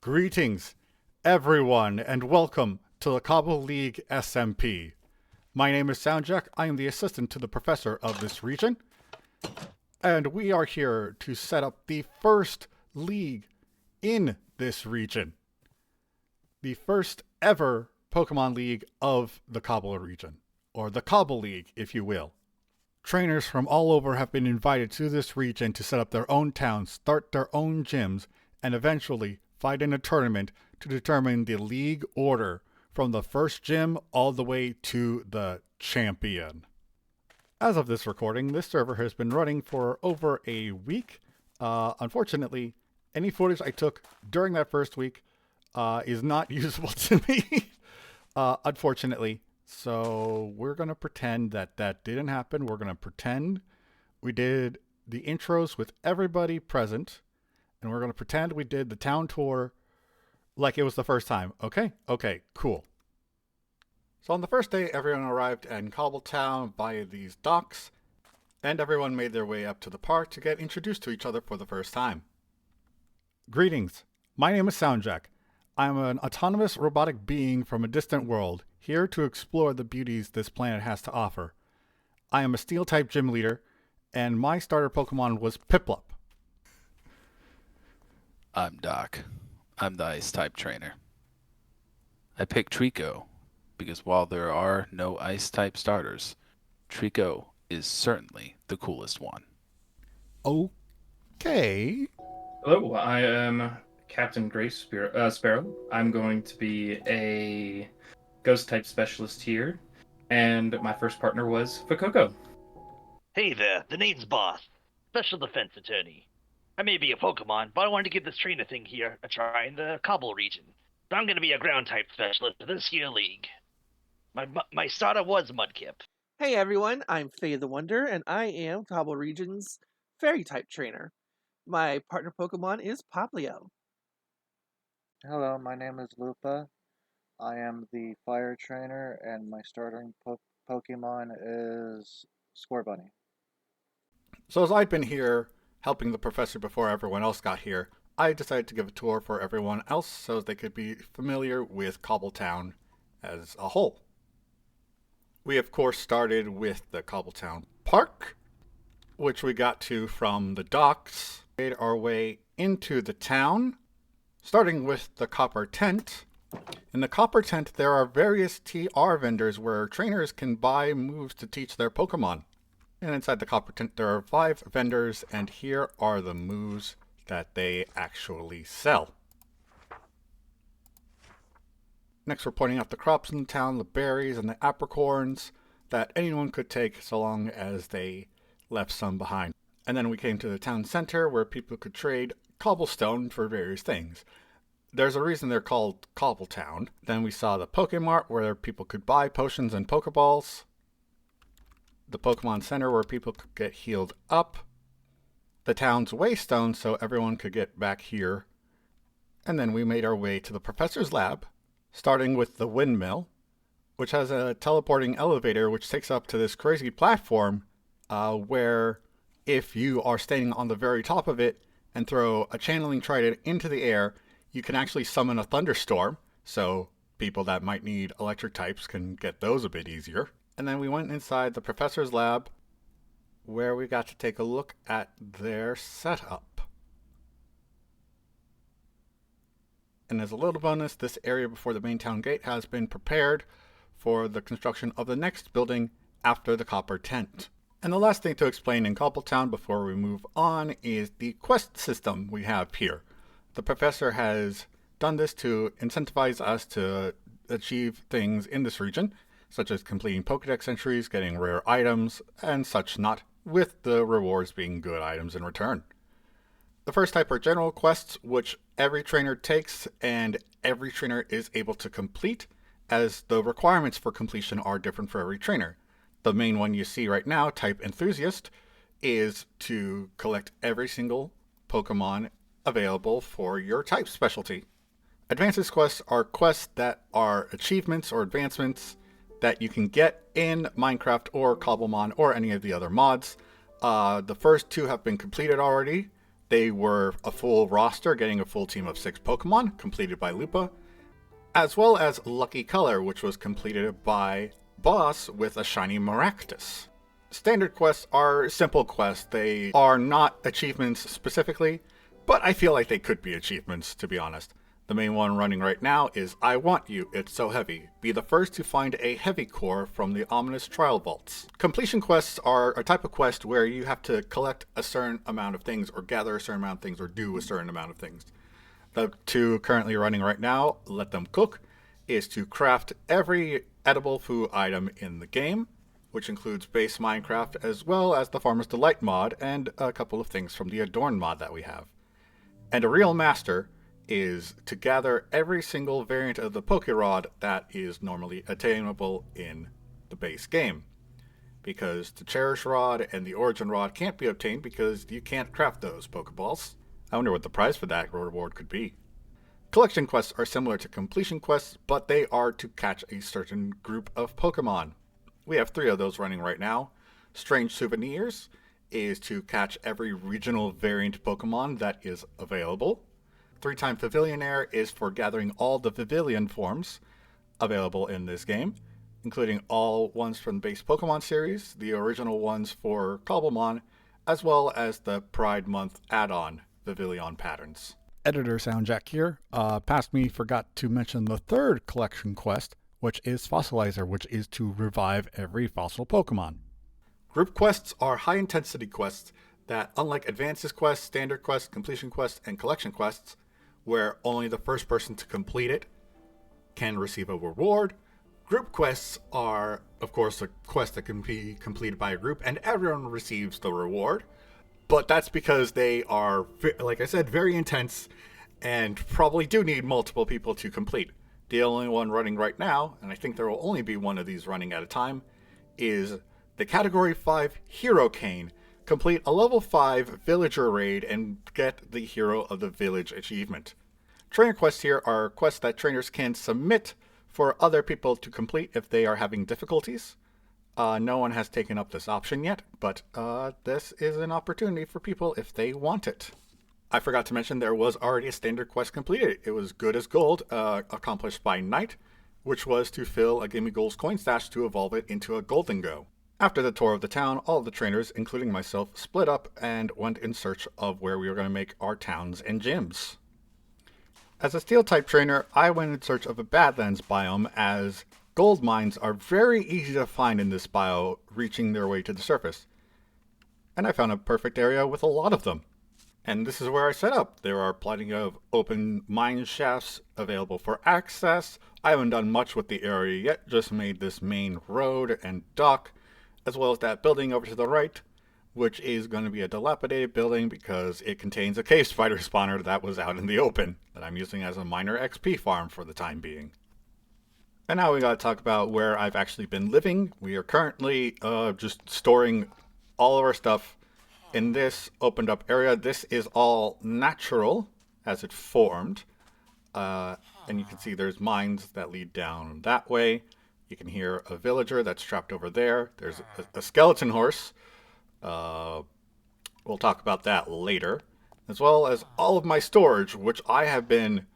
Greetings, everyone, and welcome to the Cobble League SMP. My name is Soundjack. I am the assistant to the professor of this region, and we are here to set up the first league in this region. The first ever Pokemon League of the Cobble region, or the Cobble League, if you will. Trainers from all over have been invited to this region to set up their own towns, start their own gyms, and eventually fight in a tournament to determine the league order from the first gym all the way to the champion. As of this recording, this server has been running for over a week. Unfortunately, any footage I took during that first week is not usable to me, unfortunately. So we're going to pretend that that didn't happen. We're going to pretend we did the intros with everybody present. And we're going to pretend we did the town tour like it was the first time. Okay? Okay, cool. So on the first day, everyone arrived in Cobbletown via these docks. And everyone made their way up to the park to get introduced to each other for the first time. Greetings. My name is Soundjack. I'm an autonomous robotic being from a distant world, here to explore the beauties this planet has to offer. I am a Steel-type gym leader, and my starter Pokemon was Piplup. I'm Doc. I'm the Ice-type trainer. I picked Trico because while there are no Ice-type starters, Trico is certainly the coolest one. Okay. Hello, I am Captain Sparrow. I'm going to be a ghost-type specialist here, and my first partner was Fuecoco. Hey there, the name's Boss, Special Defense Attorney. I may be a Pokemon, but I wanted to give this trainer thing here a try in the Cobble region. So I'm going to be a ground-type specialist for this here league. My starter was Mudkip. Hey everyone, I'm Faye the Wonder, and I am Cobble Region's Fairy-type trainer. My partner Pokemon is Poplio. Hello, my name is Lupa. I am the fire trainer, and my starting Pokemon is Scorbunny. So as I'd been here helping the professor before everyone else got here, I decided to give a tour for everyone else so they could be familiar with Cobbletown as a whole. We of course started with the Cobbletown Park, which we got to from the docks, made our way into the town, starting with the Copper Tent. In the Copper Tent, there are various TR vendors where trainers can buy moves to teach their Pokemon. And inside the Copper Tent, there are 5 vendors, and here are the moves that they actually sell. Next, we're pointing out the crops in the town, the berries and the apricorns that anyone could take so long as they left some behind. And then we came to the town center where people could trade cobblestone for various things. There's a reason they're called Cobbletown. Then we saw the Pokemart where people could buy potions and Pokeballs. The Pokemon Center where people could get healed up. The town's Waystone so everyone could get back here. And then we made our way to the professor's lab, starting with the windmill, which has a teleporting elevator which takes up to this crazy platform where if you are standing on the very top of it and throw a channeling trident into the air, you can actually summon a thunderstorm, so people that might need electric types can get those a bit easier. And then we went inside the professor's lab, where we got to take a look at their setup. And as a little bonus, this area before the main town gate has been prepared for the construction of the next building after the Copper Tent. And the last thing to explain in Cobbletown before we move on is the quest system we have here. The professor has done this to incentivize us to achieve things in this region, such as completing Pokedex entries, getting rare items, and such not, with the rewards being good items in return. The first type are general quests, which every trainer takes and every trainer is able to complete, as the requirements for completion are different for every trainer. The main one you see right now, type Enthusiast, is to collect every single Pokemon available for your type specialty. Advances quests are quests that are achievements or advancements that you can get in Minecraft or Cobblemon or any of the other mods. The first 2 have been completed already. They were a full roster, getting a full team of 6 Pokemon, completed by Lupa, as well as Lucky Color, which was completed by Boss with a shiny Maractus. Standard quests are simple quests. They are not achievements specifically, but I feel like they could be achievements, to be honest. The main one running right now is I Want You, It's So Heavy. Be the first to find a heavy core from the ominous trial vaults. Completion quests are a type of quest where you have to collect a certain amount of things, or gather a certain amount of things, or do a certain amount of things. The 2 currently running right now, Let Them Cook, is to craft every edible food item in the game, which includes base Minecraft as well as the Farmer's Delight mod and a couple of things from the Adorn mod that we have. And a Real Master is to gather every single variant of the Pokerod that is normally attainable in the base game. Because the Cherish Rod and the Origin Rod can't be obtained because you can't craft those Pokeballs. I wonder what the prize for that reward could be. Collection quests are similar to completion quests, but they are to catch a certain group of Pokemon. We have 3 of those running right now. Strange Souvenirs is to catch every regional variant Pokemon that is available. 3-time Pavillionaire is for gathering all the Pavilion forms available in this game, including all ones from the base Pokemon series, the original ones for Cobblemon, as well as the Pride Month add-on Pavilion patterns. Editor Soundjack here. Past me forgot to mention the 3rd collection quest, which is Fossilizer, which is to revive every fossil Pokemon. Group quests are high-intensity quests that, unlike Advances quests, Standard quests, Completion quests, and Collection quests, where only the first person to complete it can receive a reward, group quests are, of course, a quest that can be completed by a group, and everyone receives the reward. But that's because they are, like I said, very intense and probably do need multiple people to complete. The only one running right now, and I think there will only be one of these running at a time, is the Category 5 Hero Cane. Complete a level 5 villager raid and get the Hero of the Village achievement. Trainer quests here are quests that trainers can submit for other people to complete if they are having difficulties. No one has taken up this option yet, but this is an opportunity for people if they want it. I forgot to mention there was already a standard quest completed. It was Good as Gold, accomplished by Knight, which was to fill a Gimme Goals coin stash to evolve it into a Golden Go. After the tour of the town, all of the trainers, including myself, split up and went in search of where we were going to make our towns and gyms. As a Steel-type trainer, I went in search of a Badlands biome, as gold mines are very easy to find in this bio, reaching their way to the surface. And I found a perfect area with a lot of them. And this is where I set up. There are plenty of open mine shafts available for access. I haven't done much with the area yet, just made this main road and dock, as well as that building over to the right, which is going to be a dilapidated building because it contains a cave spider spawner that was out in the open, that I'm using as a minor XP farm for the time being. And now we gotta talk about where I've actually been living. We are currently just storing all of our stuff in this opened up area. This is all natural as it formed. And you can see there's mines that lead down that way. You can hear a villager that's trapped over there. There's a skeleton horse. We'll talk about that later. As well as all of my storage, which I have been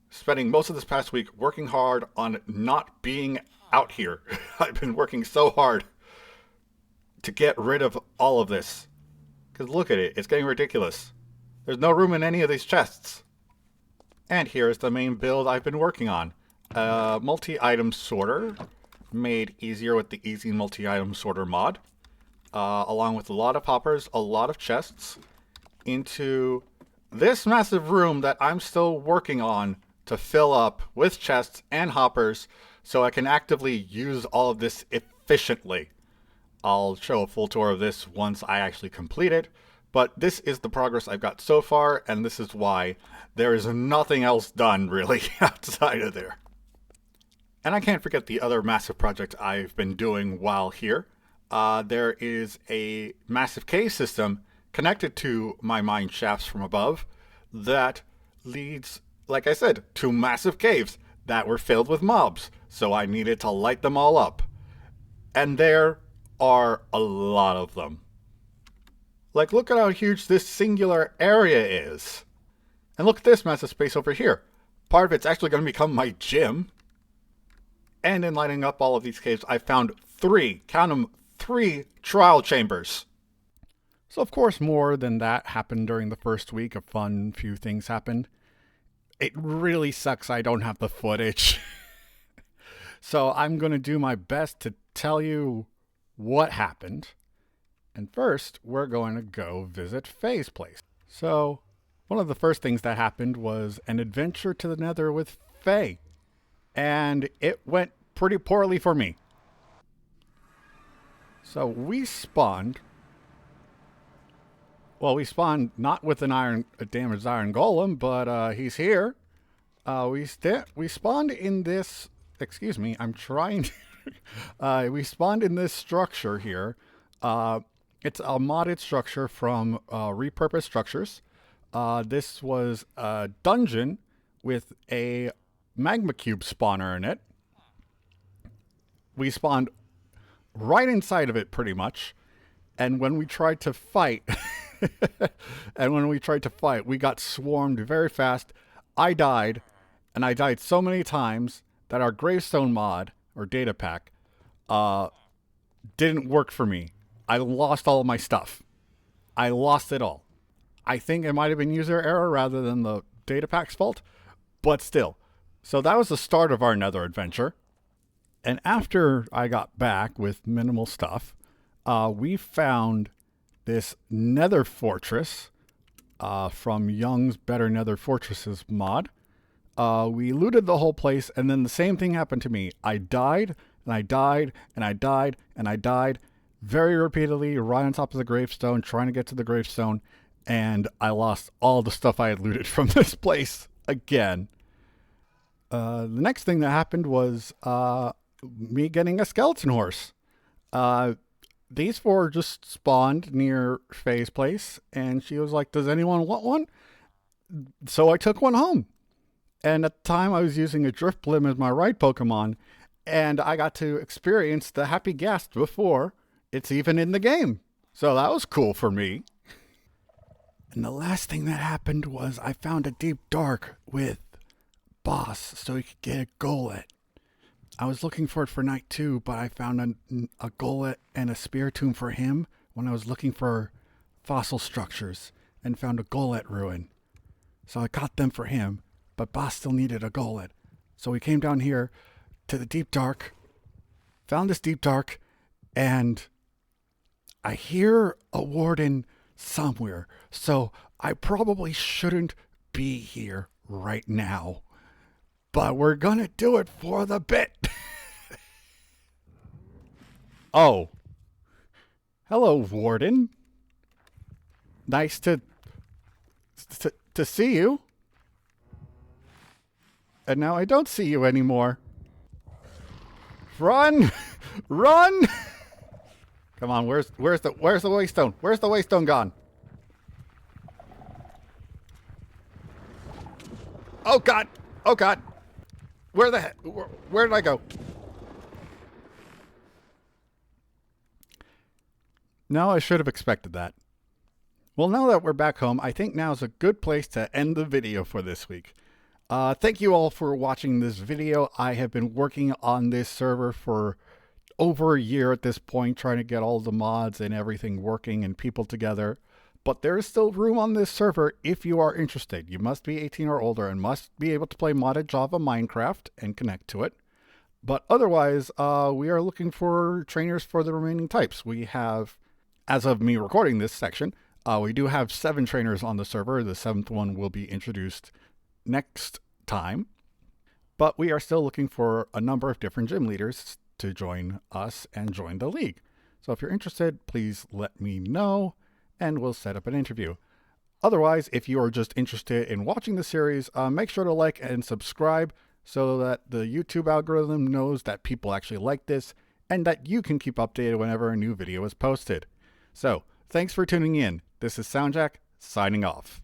spending most of this past week working hard on not being out here. I've been working so hard to get rid of all of this. Because look at it, it's getting ridiculous. There's no room in any of these chests. And here's the main build I've been working on. Multi-item sorter, made easier with the Easy Multi-Item Sorter mod. Along with a lot of hoppers, a lot of chests, into this massive room that I'm still working on to fill up with chests and hoppers so I can actively use all of this efficiently. I'll show a full tour of this once I actually complete it, but this is the progress I've got so far, and this is why there is nothing else done really outside of there. And I can't forget the other massive project I've been doing while here. There is a massive cave system connected to my mine shafts from above that leads, like I said, to massive caves that were filled with mobs. So I needed to light them all up. And there are a lot of them. Like, look at how huge this singular area is. And look at this massive space over here. Part of it's actually going to become my gym. And in lighting up all of these caves, I found 3, count them, 3 trial chambers. So of course more than that happened during the first week. A fun few things happened. It really sucks I don't have the footage. So I'm going to do my best to tell you what happened. And first, we're going to go visit Faye's place. So one of the first things that happened was an adventure to the Nether with Faye. And it went pretty poorly for me. So we spawned. Well, we spawned not with a damaged iron golem, but he's here. We spawned in this. Excuse me, I'm trying. We spawned in this structure here. It's a modded structure from Repurposed Structures. This was a dungeon with a magma cube spawner in it. We spawned right inside of it pretty much. And when we tried to fight, we got swarmed very fast. I died, and I died so many times that our gravestone mod, or data pack, didn't work for me. I lost all of my stuff. I lost it all. I think it might have been user error rather than the data pack's fault, but still. So that was the start of our Nether adventure. And after I got back with minimal stuff, we found this Nether Fortress from Young's Better Nether Fortresses mod. We looted the whole place, and then the same thing happened to me. I died, and I died, and I died, and I died very repeatedly, right on top of the gravestone, trying to get to the gravestone, and I lost all the stuff I had looted from this place again. The next thing that happened was me getting a skeleton horse. These 4 just spawned near Faye's place, and she was like, "Does anyone want one?" So I took one home. And at the time, I was using a Driftblim as my ride Pokemon, and I got to experience the Happy Ghast before it's even in the game. So that was cool for me. And the last thing that happened was I found a deep dark with Boss so he could get a Golett. I was looking for it for night 2, but I found a Golett and a Spear Tomb for him when I was looking for fossil structures and found a Golett ruin. So I got them for him, but Boss still needed a Golett. So we came down here to the deep dark, found this deep dark, and I hear a warden somewhere. So I probably shouldn't be here right now. But we're gonna do it for the bit. Oh. Hello, warden. Nice to see you. And now I don't see you anymore. Run! Run! Come on, where's the waystone? Where's the waystone gone? Oh god! Oh god! Where did I go? No, I should have expected that. Well, now that we're back home, I think now is a good place to end the video for this week. Thank you all for watching this video. I have been working on this server for over a year at this point, trying to get all the mods and everything working and people together. But there is still room on this server if you are interested. You must be 18 or older and must be able to play modded Java Minecraft and connect to it. But otherwise, we are looking for trainers for the remaining types. We have, as of me recording this section, we do have 7 trainers on the server. The 7th one will be introduced next time. But we are still looking for a number of different gym leaders to join us and join the league. So if you're interested, please let me know, and we'll set up an interview. Otherwise, if you are just interested in watching the series, make sure to like and subscribe so that the YouTube algorithm knows that people actually like this and that you can keep updated whenever a new video is posted. So, thanks for tuning in. This is Soundjack, signing off.